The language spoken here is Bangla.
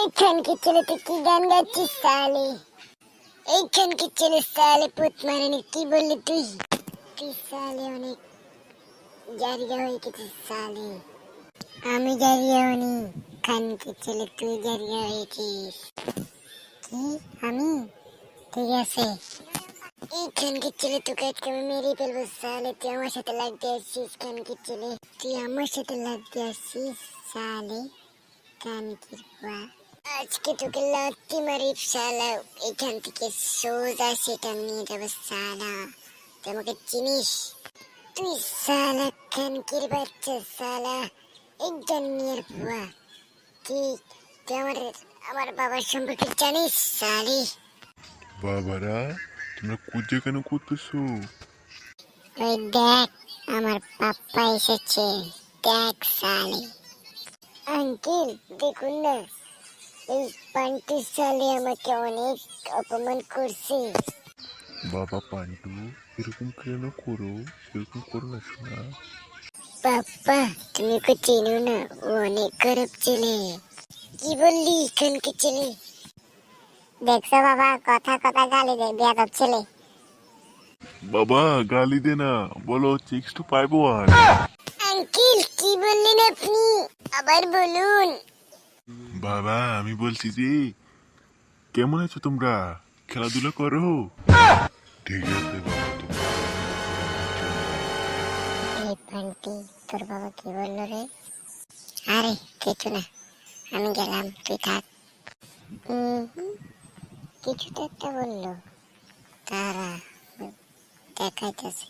এইখানকে ছেলে তুই কি গান গাচ্ছিস সালে? এইখানকে ছেলে সালে পুত মারানি কি বললি তুই? তুই সালে অনেক জারিয়া হয়ে গেছিস সালে। আমি জারিয়া হইনি, খানকে ছেলে তুই জারিয়া হয়েছিস। কি? আমি? ঠিক আছে, এইখানকে ছেলে তোকে আজকে আমি মেরে ফেলবো সালে। তুই আমার সাথে লাগতে আসছিস খানকে ছেলে, তুই আমার সাথে লাগতে আসছিস সালে কানকির পা। আজকে তোকে লাত্তি মারি শালা, এখান থেকে সোজা সেটা নিয়ে যাবো শালা। তুই আমাকে চিনিস? তুই শালা কানকির বাচ্চা শালা, একজন নিয়ে বুয়া। তুই তুই আমার বাবার সম্পর্কে জানিস শালি? বাবারা, তোমরা কুজে কেন করতেছো? ওই দেখ, আমার পাপ্পা এসেছে, দেখ শালি। আঙ্কেল দেখুন না, এই পান্টি সালে আমাকে অনেক অপমান করছে। বাবা পান্টু, এরকম কেন করো? এরকম করো না শোনা। পাপ্পা তুমি ওকে চেনো না, ও অনেক খারাপ ছেলে। কি বললি এখানকে ছেলে? দেখছো বাবা, কথা কথা গালি দেয় বেয়াদব ছেলে। বাবা গালি দে না, বলো চিক্স টু পাইবো আর। আঙ্কেল কি বললেন আপনি? আবার বলুন। বাবা আমি বলছি যে, কেমন আছো তোমরা? খেলাধুলা করো? ঠিক আছে বাবা, তোমরা এই পান্টি, তোর বাবা কি বললো রে? আরে কিছু না, আমি গেলাম, তুই থাক। কিছু তো একটা বললো, তারা দেখাইতেছে।